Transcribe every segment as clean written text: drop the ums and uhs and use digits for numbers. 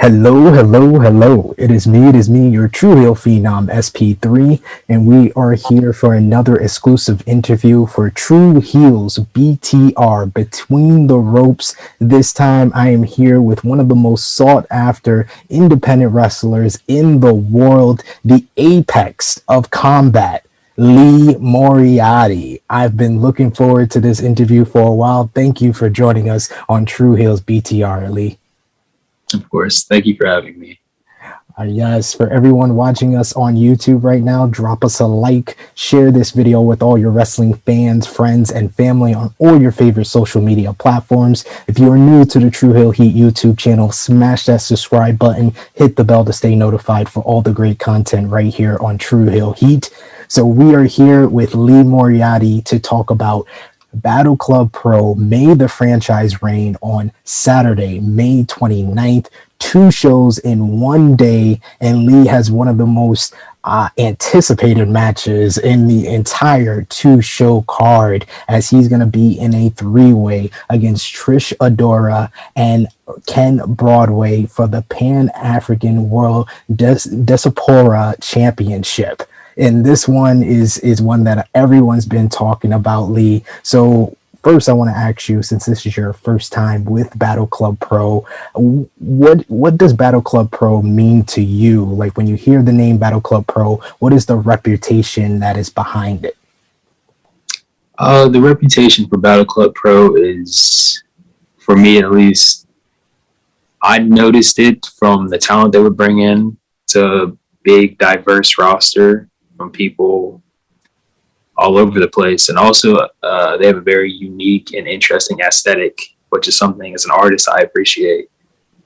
Hello, hello, hello. It is me, your Tru Heel Phenom SP3, and we are here for another exclusive interview for Tru Heels BTR, Between the Ropes. This time I am here with one of the most sought after independent wrestlers in the world, the apex of combat, Lee Moriarty. I've been looking forward to this interview for a while. Thank you for joining us on Tru Heels BTR, Lee. Of course. Thank you for having me. Yes, for everyone watching us on YouTube right now, drop us a like, share this video with all your wrestling fans, friends, and family on all your favorite social media platforms. If you are new to the Tru Heel Heat YouTube channel, smash that subscribe button, hit the bell to stay notified for all the great content right here on Tru Heel Heat. So we are here with Lee Moriarty to talk about Battle Club Pro, May the Franchise reign on Saturday, May 29th. 2 shows in one day, and Lee has one of the most anticipated matches in the entire 2-show card, as he's going to be in a 3-way against Trish, Adora, and Ken Broadway for the Pan-African World Diaspora Championship. And this one is one that everyone's been talking about, Lee. So first, I want to ask you, since this is your first time with Battle Club Pro, what does Battle Club Pro mean to you? Like, when you hear the name Battle Club Pro, what is the reputation that is behind it? The reputation for Battle Club Pro is, for me at least, I noticed it from the talent they would bring in. It's a big, diverse roster from people all over the place, and also they have a very unique and interesting aesthetic, which is something as an artist I appreciate.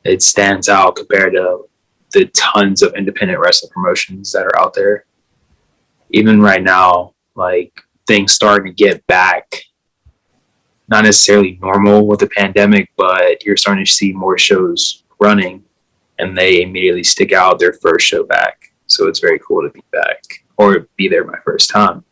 It stands out compared to the tons of independent wrestling promotions that are out there. Even right now, like, things starting to get back, not necessarily normal with the pandemic, but you're starting to see more shows running, and they immediately stick out their first show back. So it's very cool to be back, or be there my first time.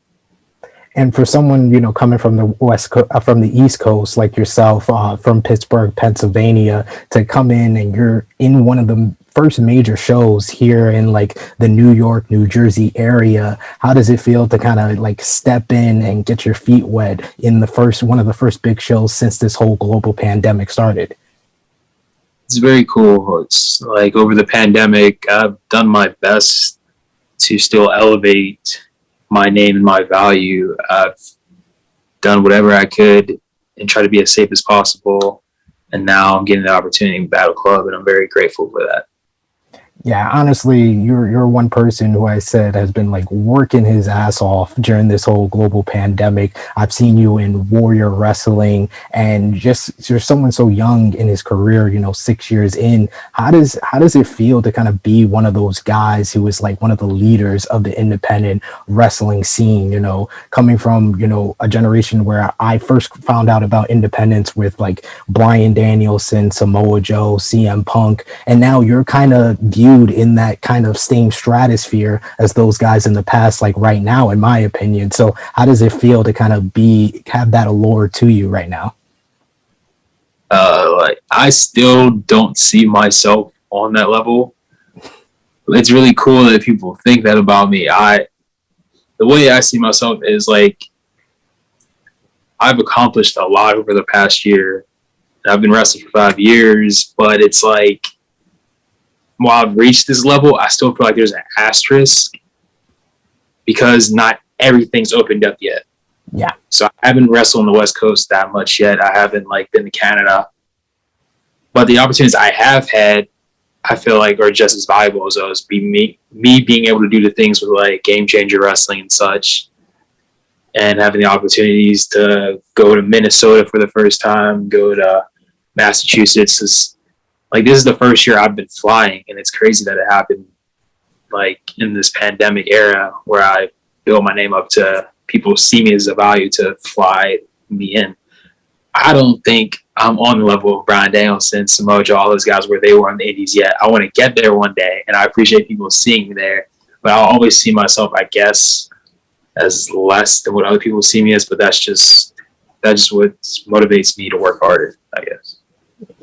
And for someone, coming from from the East Coast, like yourself, from Pittsburgh, Pennsylvania, to come in and you're in one of the first major shows here in like the New York, New Jersey area, how does it feel to kind of like step in and get your feet wet in one of the first big shows since this whole global pandemic started? It's very cool. It's like, over the pandemic, I've done my best to still elevate my name and my value. I've done whatever I could and try to be as safe as possible. And now I'm getting the opportunity in Battle Club, and I'm very grateful for that. Yeah, honestly, you're one person who I said has been like working his ass off during this whole global pandemic. I've seen you in Warrior Wrestling, and just you're someone so young in his career, 6 years in. How does it feel to kind of be one of those guys who is like one of the leaders of the independent wrestling scene, coming from, a generation where I first found out about independence with like Bryan Danielson, Samoa Joe, CM Punk, and now you're kind of viewed in that kind of same stratosphere as those guys in the past, like right now, in my opinion. So how does it feel to kind of have that allure to you right now? Like, I still don't see myself on that level. It's really cool that people think that about me. The way I see myself is like, I've accomplished a lot over the past year. I've been wrestling for 5 years, but it's like, while I've reached this level, I still feel like there's an asterisk because not everything's opened up yet. Yeah. So I haven't wrestled on the West Coast that much yet. I haven't been to Canada, but the opportunities I have had, I feel like, are just as valuable as those. Me being able to do the things with like Game Changer Wrestling and such, and having the opportunities to go to Minnesota for the first time, go to Massachusetts. This is the first year I've been flying, and it's crazy that it happened in this pandemic era where I build my name up to people see me as a value to fly me in. I don't think I'm on the level of Bryan Danielson, Samoa Joe, all those guys where they were on the indies yet. I want to get there one day, and I appreciate people seeing me there, but I'll always see myself, I guess, as less than what other people see me as, but that's just what motivates me to work harder, I guess.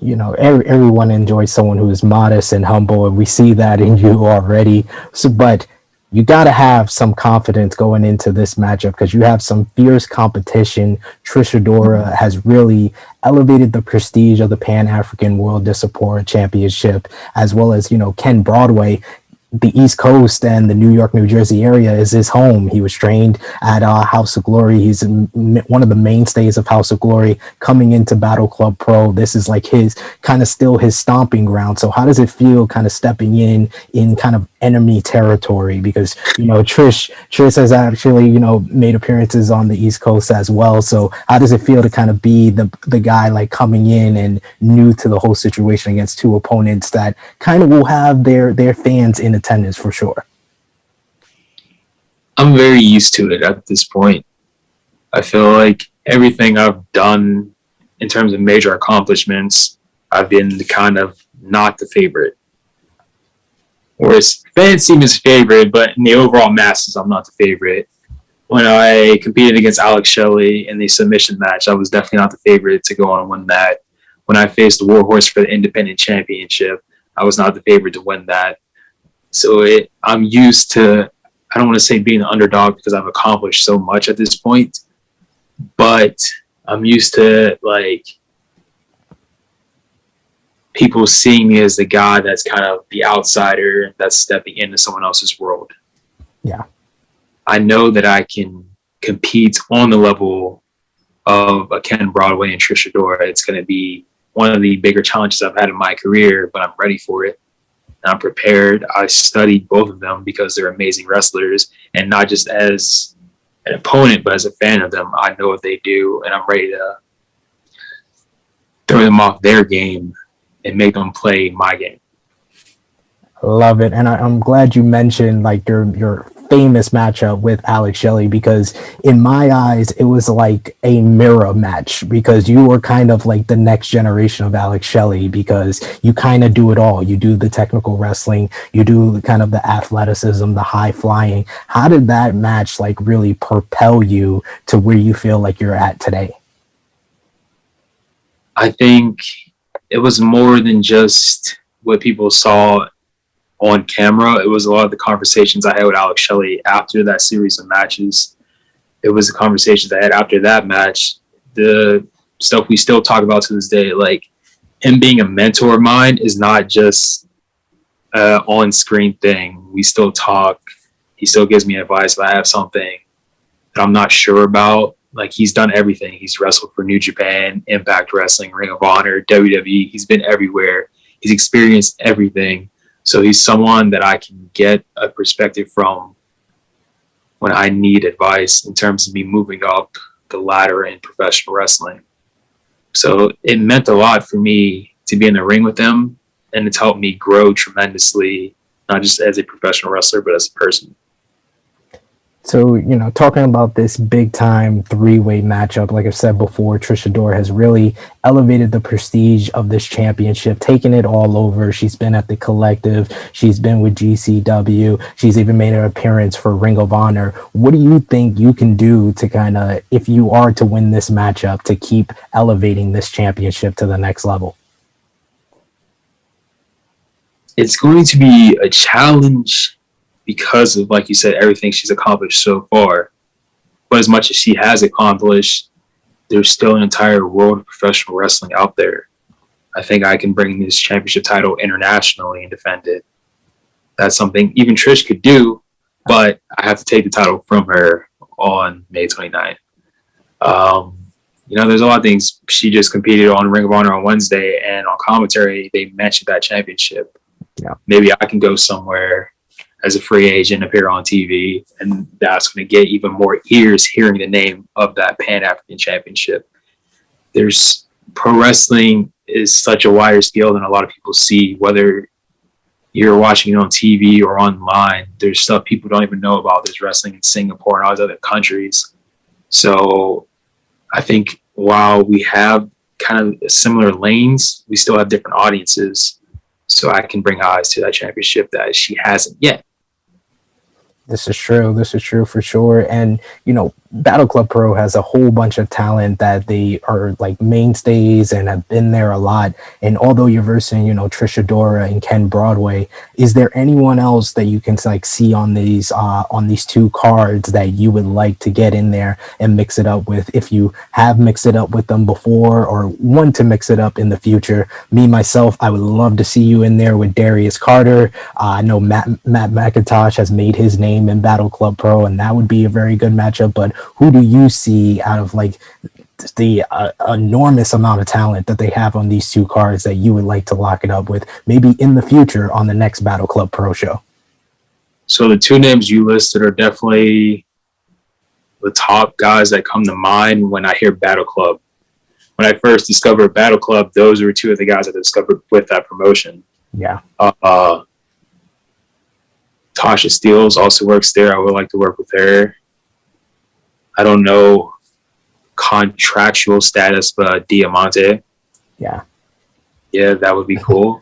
You know, everyone enjoys someone who is modest and humble, and we see that in you already. So, but you got to have some confidence going into this matchup because you have some fierce competition. Trish Adora has really elevated the prestige of the Pan African World Diaspora Championship, as well as, you know, Ken Broadway. The East Coast and the New York, New Jersey area is his home. He was trained at House of Glory. He's one of the mainstays of House of Glory. Coming into Battle Club Pro, this is like his kind of still his stomping ground. So how does it feel kind of stepping in kind of enemy territory? Because, you know, Trish has actually, you know, made appearances on the East Coast as well. So how does it feel to kind of be the guy like coming in and new to the whole situation against two opponents that kind of will have their fans in attendance for sure? I'm very used to it at this point. I feel like everything I've done in terms of major accomplishments, I've been the kind of not the favorite. Whereas fans seem his favorite, but in the overall masses, I'm not the favorite. When I competed against Alex Shelley in the submission match, I was definitely not the favorite to go on and win that. When I faced the Warhorse for the Independent Championship, I was not the favorite to win that. So I'm used to, I don't want to say being an underdog because I've accomplished so much at this point, but I'm used to like people seeing me as the guy that's kind of the outsider that's stepping into someone else's world. Yeah. I know that I can compete on the level of a Ken Broadway and Trish Adora. It's going to be one of the bigger challenges I've had in my career, but I'm ready for it. I'm prepared. I studied both of them because they're amazing wrestlers, and not just as an opponent, but as a fan of them. I know what they do, and I'm ready to throw them off their game and make them play my game. Love it. And I'm glad you mentioned like your famous matchup with Alex Shelley, because in my eyes it was like a mirror match, because you were kind of like the next generation of Alex Shelley, because you kind of do it all. You do the technical wrestling, you do kind of the athleticism, the high flying. How did that match like really propel you to where you feel like you're at today? I think it was more than just what people saw on camera. It was a lot of the conversations I had with Alex Shelley after that series of matches. It was the conversations I had after that match, the stuff we still talk about to this day. Like, him being a mentor of mine is not just an on-screen thing. We still talk. He still gives me advice if I have something that I'm not sure about. Like, he's done everything. He's wrestled for New Japan, Impact Wrestling, Ring of Honor, WWE. He's been everywhere. He's experienced everything. So he's someone that I can get a perspective from when I need advice in terms of me moving up the ladder in professional wrestling. So it meant a lot for me to be in the ring with him, and it's helped me grow tremendously, not just as a professional wrestler, but as a person. So, you know, talking about this big time three-way matchup, like I said before, Trish Adora has really elevated the prestige of this championship, taken it all over. She's been at the Collective. She's been with GCW. She's even made an appearance for Ring of Honor. What do you think you can do to kind of, if you are to win this matchup, to keep elevating this championship to the next level? It's going to be a challenge because of, like you said, everything she's accomplished so far. But as much as she has accomplished, there's still an entire world of professional wrestling out there. I think I can bring this championship title internationally and defend it. That's something even Trish could do, but I have to take the title from her on May 29th. You know, there's a lot of things. She just competed on Ring of Honor on Wednesday, and on commentary, they mentioned that championship. Yeah. Maybe I can go somewhere as a free agent, appear on TV, and that's going to get even more ears hearing the name of that Pan-African Championship. There's pro wrestling is such a wider scale than a lot of people see, whether you're watching it on TV or online. There's stuff people don't even know about. There's wrestling in Singapore and all these other countries. So I think while we have kind of similar lanes, we still have different audiences. So I can bring eyes to that championship that she hasn't yet. This is true. This is true for sure. And, you know, Battle Club Pro has a whole bunch of talent that they are like mainstays and have been there a lot. And although you're versing, Trish Adora and Ken Broadway, is there anyone else that you can like see on these two cards that you would like to get in there and mix it up with, if you have mixed it up with them before or want to mix it up in the future? Me myself, I would love to see you in there with Darius Carter. I know Matt McIntosh has made his name in Battle Club Pro, and that would be a very good matchup. But who do you see out of like the enormous amount of talent that they have on these two cards that you would like to lock it up with, maybe in the future on the next Battle Club Pro show? So the two names you listed are definitely the top guys that come to mind when I hear Battle Club. When I first discovered Battle Club, those were two of the guys I discovered with that promotion. Yeah. Tasha Steeles also works there. I would like to work with her. I don't know contractual status, but Diamante. Yeah, that would be cool.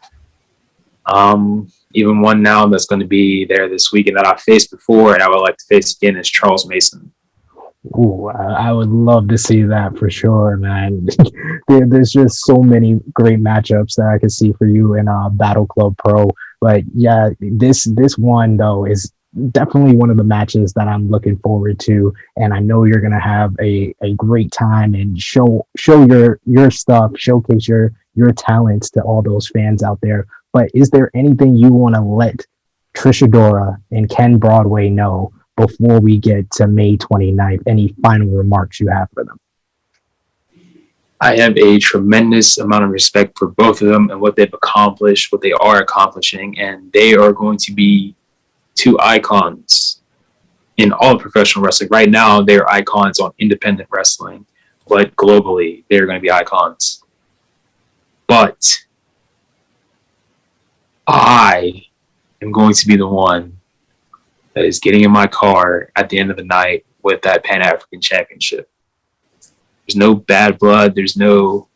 Even one now that's going to be there this week and that I faced before and I would like to face again is Charles Mason. Ooh, I would love to see that for sure, man. There's just so many great matchups that I could see for you in Battle Club Pro. But yeah, this one though is definitely one of the matches that I'm looking forward to, and I know you're gonna have a great time and show your stuff, showcase your talents to all those fans out there. But is there anything you want to let Trish Adora and Ken Broadway know before we get to May 29th? Any final remarks you have for them? I have a tremendous amount of respect for both of them and what they've accomplished, what they are accomplishing, and they are going to be two icons in all of professional wrestling. Right now, they're icons on independent wrestling, but globally, they're going to be icons. But I am going to be the one that is getting in my car at the end of the night with that Pan-African Championship. There's no bad blood. There's no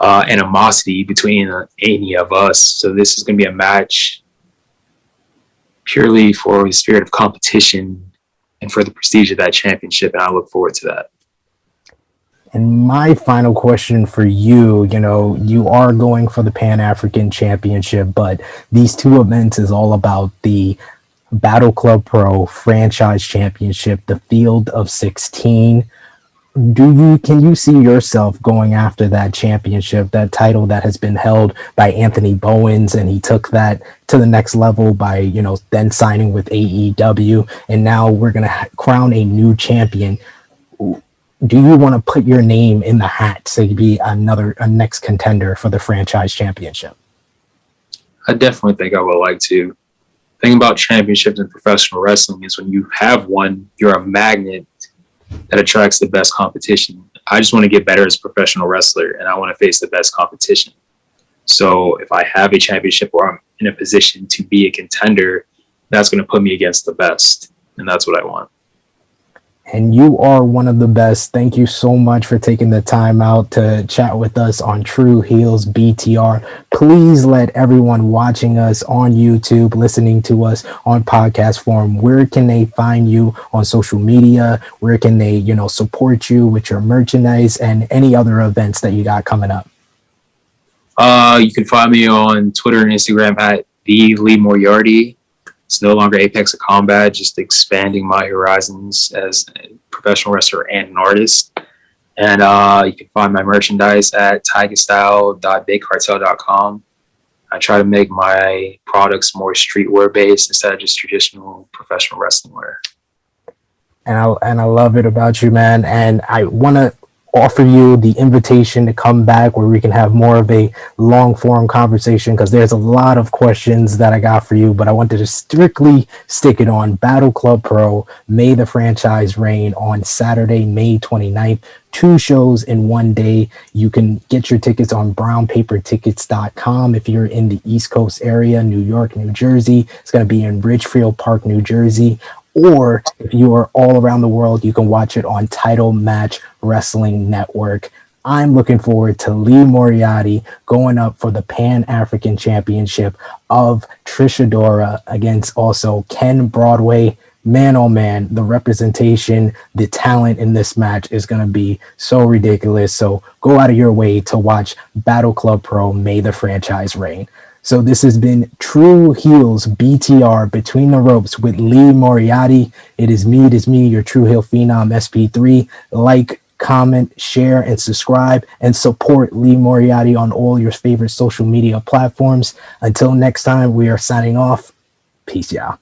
animosity between any of us. So this is going to be a match purely for the spirit of competition and for the prestige of that championship. And I look forward to that. And my final question for you, you are going for the Pan-African Championship, but these two events is all about the Battle Club Pro Franchise Championship, the field of 16. Can you see yourself going after that championship, that title that has been held by Anthony Bowens, and he took that to the next level by, then signing with AEW, and now we're going to crown a new champion? Do you want to put your name in the hat to be a next contender for the franchise championship? I definitely think I would like to. The thing about championships in professional wrestling is when you have one, you're a magnet that attracts the best competition. I just want to get better as a professional wrestler, and I want to face the best competition. So if I have a championship or I'm in a position to be a contender, that's going to put me against the best, and that's what I want. And you are one of the best. Thank you so much for taking the time out to chat with us on Tru Heels BTR. Please let everyone watching us on YouTube, listening to us on podcast form, where can they find you on social media? Where can they, support you with your merchandise and any other events that you got coming up? You can find me on Twitter and Instagram at the Lee Moriarty. It's no longer Apex of Combat, just expanding my horizons as a professional wrestler and an artist. And you can find my merchandise at tigerstyle.bigcartel.com. I try to make my products more streetwear based instead of just traditional professional wrestling wear. And I love it about you, man. And I want to offer you the invitation to come back where we can have more of a long form conversation, because there's a lot of questions that I got for you, but I wanted to strictly stick it on Battle Club Pro. May the franchise reign on Saturday, May 29th. 2 shows in one day. You can get your tickets on brownpapertickets.com if you're in the East Coast area, New York, New Jersey. It's going to be in Ridgefield Park, New Jersey. Or if you are all around the world, you can watch it on Title Match Wrestling Network. I'm looking forward to Lee Moriarty going up for the Pan-African Championship of Trish Adora against also Ken Broadway, man, oh man, the representation, the talent in this match is going to be so ridiculous. So go out of your way to watch Battle Club Pro. May the franchise reign. So this has been Tru Heels BTR Between the Ropes with Lee Moriarty. It is me, your Tru Heel Phenom SP3. Like, comment, share, and subscribe, and support Lee Moriarty on all your favorite social media platforms. Until next time, we are signing off. Peace, y'all.